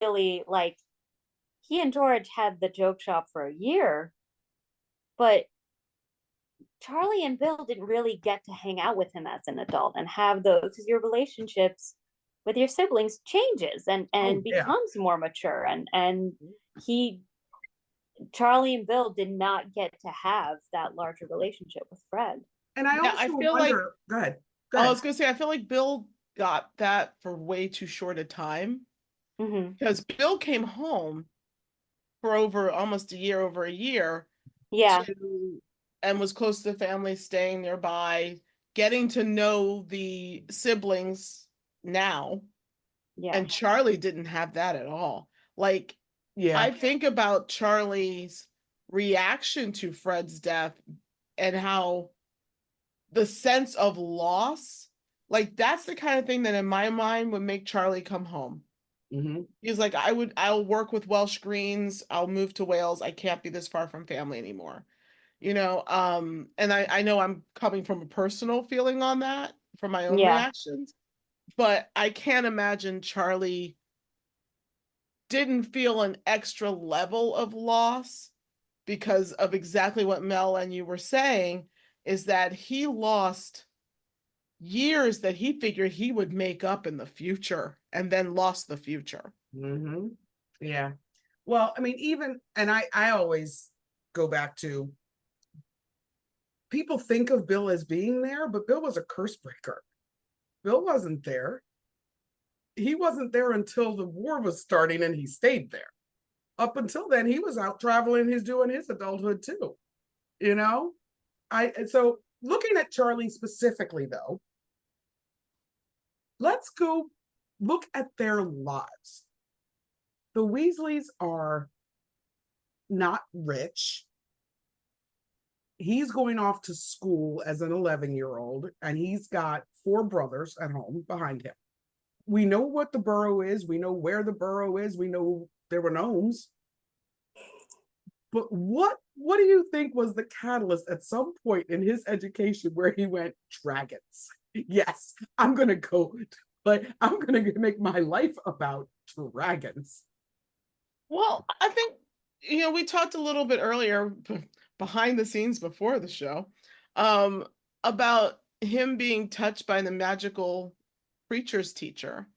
really like he and George had the joke shop for a year, but Charlie and Bill didn't really get to hang out with him as an adult and have those because your relationships with your siblings changes Oh and yeah. becomes more mature and he Charlie and Bill did not get to have that larger relationship with Fred. And I Yeah, I also feel like wonder, go ahead. Go I ahead. was gonna say I feel like Bill got that for way too short a time Mm-hmm. because Bill came home for over almost a year, over a year, Yeah, to and was close to the family, staying nearby, getting to know the siblings now. yeah, And Charlie didn't have that at all. Like, Yeah. I think about Charlie's reaction to Fred's death and how the sense of loss, like that's the kind of thing that in my mind would make Charlie come home. Hmm. He's like, I'll work with Welsh Greens, I'll move to Wales. I can't be this far from family anymore. And I know I'm coming from a personal feeling on that from my own yeah. reactions, but I can't imagine Charlie didn't feel an extra level of loss because of exactly what Mel and you were saying, is that he lost years that he figured he would make up in the future and then lost the future. Hmm. Yeah. Well, I mean, even, and I always go back to people think of Bill as being there, but Bill was a curse breaker. Bill wasn't there. He wasn't there until the war was starting and he stayed there. Up until then, he was out traveling, he's doing his adulthood too. You know? So looking at Charlie specifically though, let's go look at their lives. The Weasleys are not rich. He's going off to school as an 11-year-old, and he's got four brothers at home behind him. We know what the borough is. We know where the borough is. We know there were gnomes. But what do you think was the catalyst at some point in his education where he went dragons? Yes, I'm gonna go, but I'm gonna make my life about dragons. Well, I think, we talked a little bit earlier behind the scenes before the show, um, about him being touched by the magical creatures teacher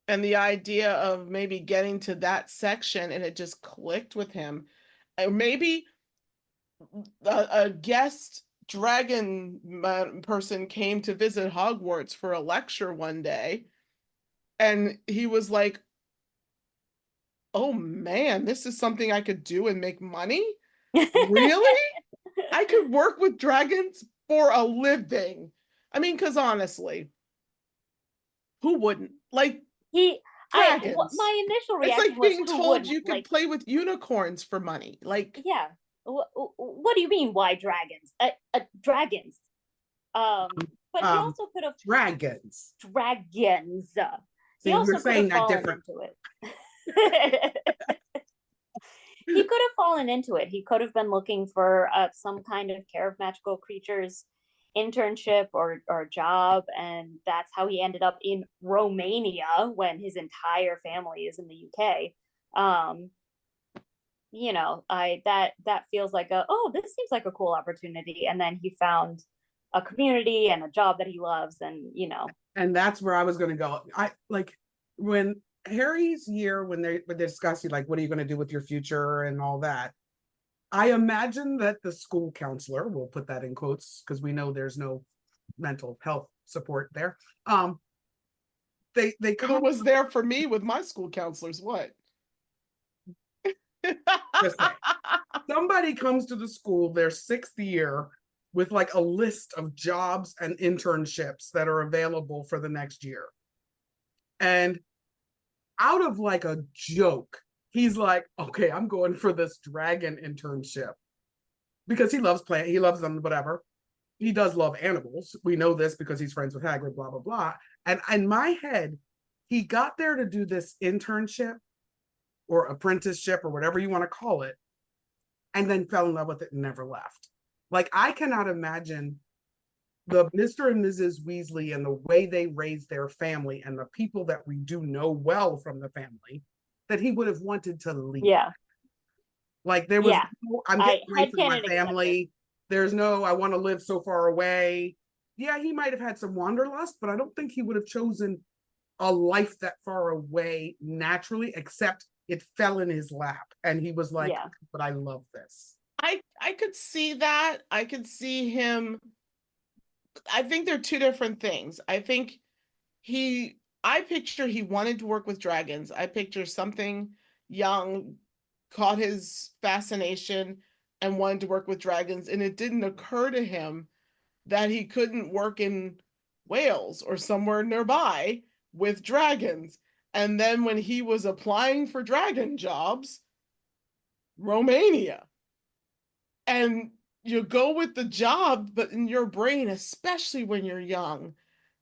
and the idea of maybe getting to that section and it just clicked with him. And maybe a guest dragon person came to visit Hogwarts for a lecture one day, and he was like, "Oh man, this is something I could do and make money? Really? I could work with dragons for a living." I mean, because honestly, who wouldn't? Like, he dragons. my initial It's reaction like was being who told wouldn't you could like play with unicorns for money. Like, yeah what do you mean why dragons dragons but he Um, also could have Dragons. dragons he See, we're also could saying have that fallen different. into it he could have fallen into it. He could have been looking for some kind of care of magical creatures internship or job, and that's how he ended up in Romania when his entire family is in the UK. I that feels like this seems like a cool opportunity, and then he found a community and a job that he loves, and And that's where I was going to go. I like when Harry's year when they discuss you like what are you going to do with your future and all that. I imagine that the school counselor, we'll put that in quotes because we know there's no mental health support there. They well, there come was there for me with my school counselors. What? this way. Somebody comes to the school their sixth year with like a list of jobs and internships that are available for the next year. And out of like a joke, he's like, okay, I'm going for this dragon internship because he loves playing, he loves them, whatever. He does love animals. We know this because he's friends with Hagrid, blah, blah, blah. And in my head, he got there to do this internship or apprenticeship or whatever you want to call it, and then fell in love with it and never left. Like, I cannot imagine the Mr. and Mrs. Weasley and the way they raised their family and the people that we do know well from the family that he would have wanted to leave. Yeah. Like there was Yeah. no, I'm getting away from my headcanon family. There's no, I want to live so far away. Yeah, he might have had some wanderlust, but I don't think he would have chosen a life that far away naturally, except it fell in his lap. And he was like, Yeah. but I love this. I could see that. I could see him. I think they're two different things. I picture he wanted to work with dragons. I picture something young caught his fascination and wanted to work with dragons. And it didn't occur to him that he couldn't work in Wales or somewhere nearby with dragons. And then when he was applying for dragon jobs, Romania. And you go with the job, but in your brain, especially when you're young,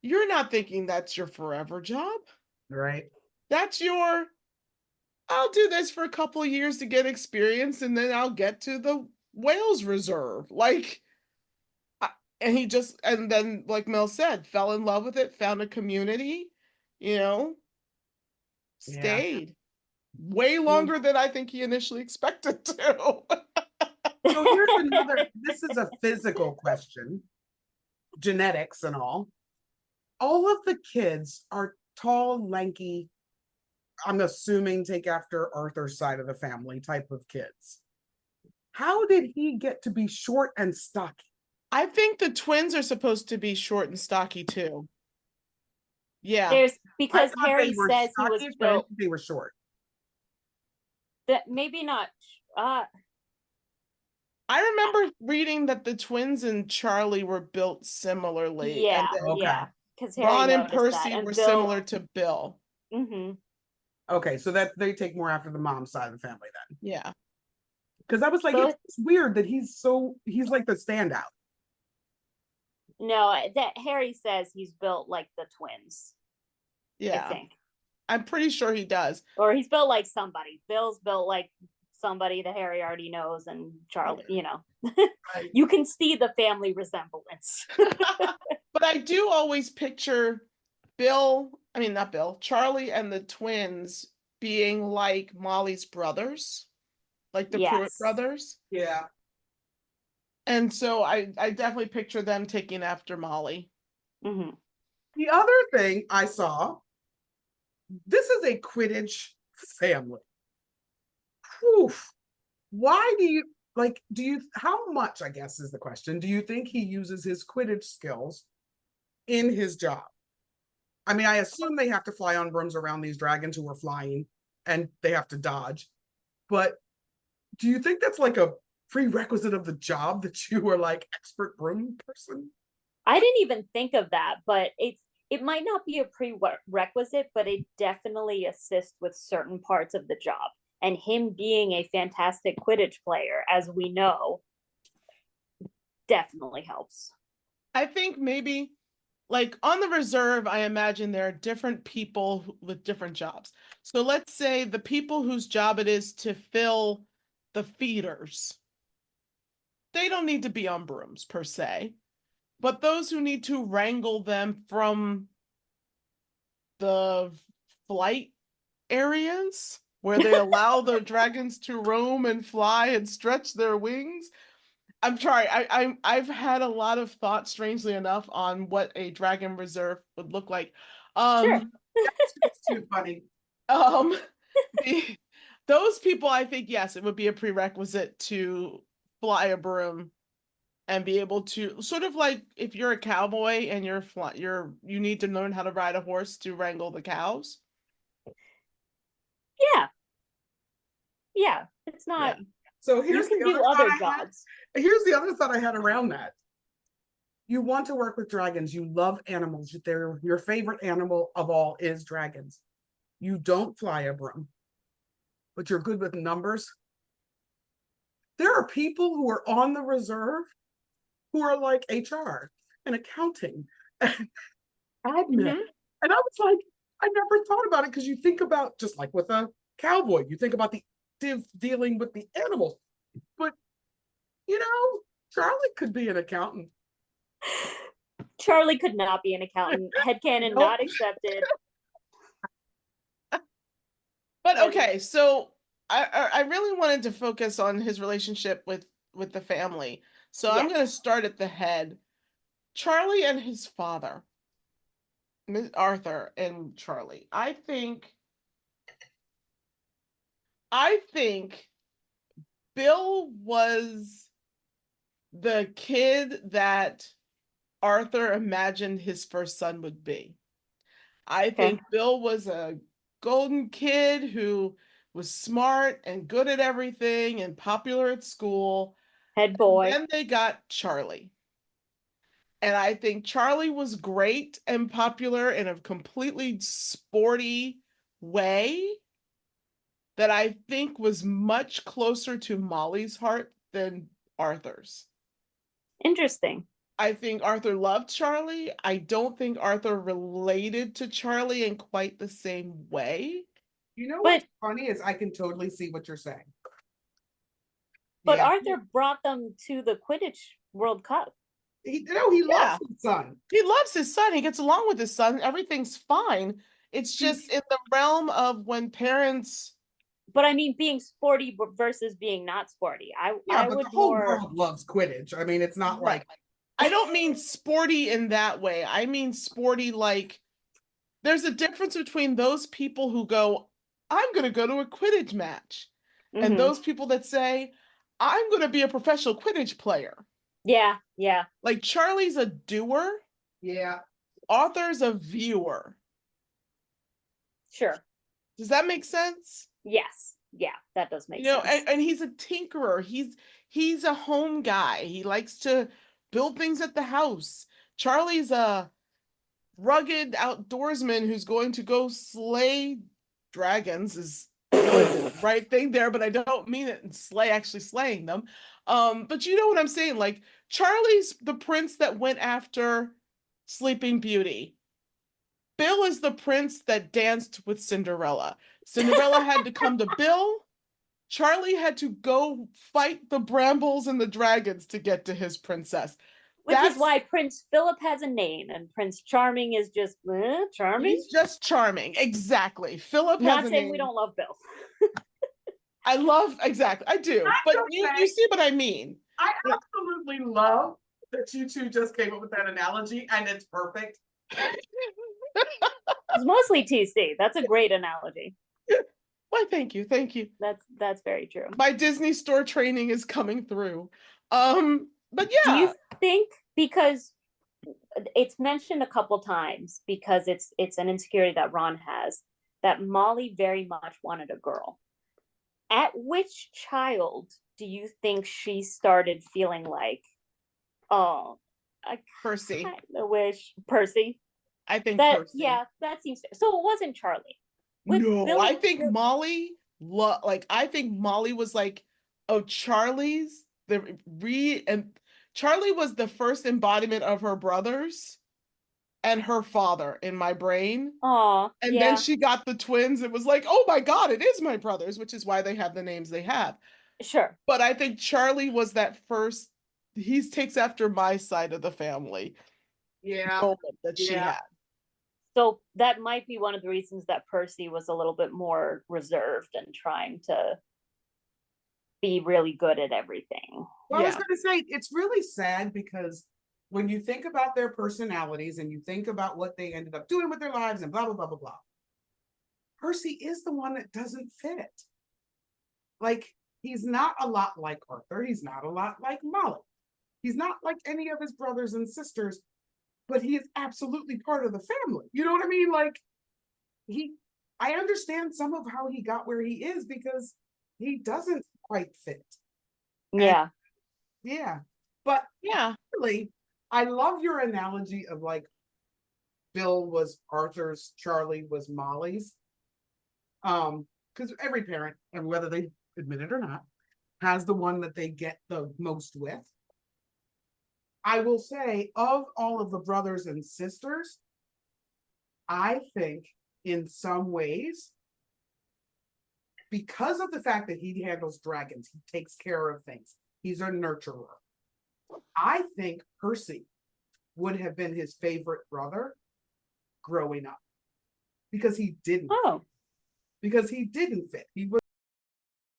you're not thinking that's your forever job. Right. That's your, I'll do this for a couple of years to get experience and then I'll get to the Wales Reserve. Like, and he just, and then, like Mel said, fell in love with it, found a community, you know, stayed way longer than I think he initially expected to. So here's another, this is a physical question, genetics and all. All of the kids are tall, lanky, I'm assuming take after Arthur's side of the family type of kids. How did he get to be short and stocky? I think the twins are supposed to be short and stocky too. Yeah. There's I because thought Harry they were says he was stockies, but I didn't built think they were short. that maybe not I remember reading that the twins and Charlie were built similarly, and yeah, that Okay. yeah. Because Harry Ron and noticed that. Percy And were Bill, similar to Bill. mm-hmm. Okay, so that they take more after the mom's side of the family then. Yeah. Because I was like, So it's weird that he's like the standout. no, that Harry says he's built like the twins. I Yeah. think. I'm pretty sure he does. Or he's built like somebody. Bill's built like somebody that Harry already knows, and Charlie, you know. Right. You can see the family resemblance. But I do always picture not Bill, Charlie and the twins being like Molly's brothers, like the Pruitt Yes. brothers. Yeah. And so I definitely picture them taking after Molly. Mm-hmm. The other thing I saw, this is a Quidditch family. Whew. Why how much, I guess is the question, do you think he uses his Quidditch skills in his job? I mean, I assume they have to fly on brooms around these dragons who are flying and they have to dodge. But do you think that's like a prerequisite of the job that you are like expert broom person? I didn't even think of that, but it might not be a prerequisite, but it definitely assists with certain parts of the job. And him being a fantastic Quidditch player, as we know, definitely helps. I think maybe like on the reserve, I imagine there are different people with different jobs. So let's say the people whose job it is to fill the feeders, they don't need to be on brooms per se, but those who need to wrangle them from the flight areas where they allow the dragons to roam and fly and stretch their wings. I'm sorry, I've had a lot of thoughts, strangely enough, on what a dragon reserve would look like. Sure. It's too funny. Those people, I think, yes, it would be a prerequisite to fly a broom and be able to sort of like if you're a cowboy and you need to learn how to ride a horse to wrangle the cows. Yeah, it's not. Yeah. So You can do other jobs. Here's the other thought I had around that. You want to work with dragons. You love animals. Your favorite animal of all is dragons. You don't fly a broom, but you're good with numbers. There are people who are on the reserve who are like HR and accounting and admin. Mhm. And I was like, I never thought about it because you think about just like with a cowboy, you think about the dealing with the animals. But Charlie could be an accountant. Charlie could not be an accountant. Headcanon Nope. not accepted. But But okay, so I really wanted to focus on his relationship with the family. So I'm Yes. going to start at the head. Charlie and his father, Arthur and Charlie. I think Bill was the kid that Arthur imagined his first son would be. I Okay. think Bill was a golden kid who was smart and good at everything and popular at school. Head boy. Then they got Charlie. And I think Charlie was great and popular in a completely sporty way that I think was much closer to Molly's heart than Arthur's. Interesting. I think Arthur loved Charlie. I don't think Arthur related to Charlie in quite the same way. You know But what's funny is I can totally see what you're saying. but Yeah. Arthur brought them to the Quidditch World Cup. He Yeah. loves his son. He loves his son. He gets along with his son. Everything's fine. It's just in the realm of when parents. But I mean, being sporty versus being not sporty. Yeah, I but would the whole more. world loves Quidditch. I mean, it's not like I don't mean sporty in that way. I mean sporty like there's a difference between those people who go, I'm going to go to a Quidditch match, and Mhm. those people that say, I'm going to be a professional Quidditch player. Yeah, yeah, Like Charlie's a doer, yeah. Arthur's a viewer. sure. Does that make sense? Yes, yeah, that does make You know, sense. and he's a tinkerer. He's a home guy. He likes to build things at the house. Charlie's a rugged outdoorsman who's going to go slay dragons is really the right thing there, but I don't mean it and actually slaying them. But you know what I'm saying? Like Charlie's the prince that went after Sleeping Beauty. Bill is the prince that danced with Cinderella. Cinderella had to come to Bill. Charlie had to go fight the brambles and the dragons to get to his princess. Which is why Prince Philip has a name and Prince Charming is just charming. He's just charming. Exactly. Philip Not has a saying name. we don't love Bill. I love, exactly. I do. But you see what I mean. I absolutely love that you two just came up with that analogy, and it's perfect. It's mostly TC. That's a great analogy. Why, thank you. Thank you. That's very true. My Disney store training is coming through. But yeah. Do you think, because it's mentioned a couple times, because it's an insecurity that Ron has, that Molly very much wanted a girl. At which child do you think she started feeling like, oh, I Percy. kind of wish Percy? I think that Percy. Yeah, that seems so. It wasn't Charlie. No, I think Molly. I think Molly was like, oh, Charlie's and Charlie was the first embodiment of her brothers and her father in my brain. Oh, and yeah. then she got the twins. It was like, oh my God, it is my brothers, which is why they have the names they have. Sure. But I think Charlie was that first. He takes after my side of the family. Yeah. Moment that she had. So that might be one of the reasons that Percy was a little bit more reserved and trying to be really good at everything. Well, I was going to say, it's really sad because when you think about their personalities and you think about what they ended up doing with their lives and blah, blah, blah, blah, blah, Percy is the one that doesn't fit. Like, he's not a lot like Arthur. He's not a lot like Molly. He's not like any of his brothers and sisters, but he is absolutely part of the family. You know what I mean? Like, I understand some of how he got where he is because he doesn't quite fit. Yeah. Yeah. But yeah, really, I love your analogy of like Bill was Arthur's, Charlie was Molly's. Because every parent, and whether they admit it or not, has the one that they get the most with. I will say, of all of the brothers and sisters, I think in some ways, because of the fact that he handles dragons, he takes care of things, he's a nurturer. I think Percy would have been his favorite brother growing up because he didn't. Oh. because he didn't fit. He was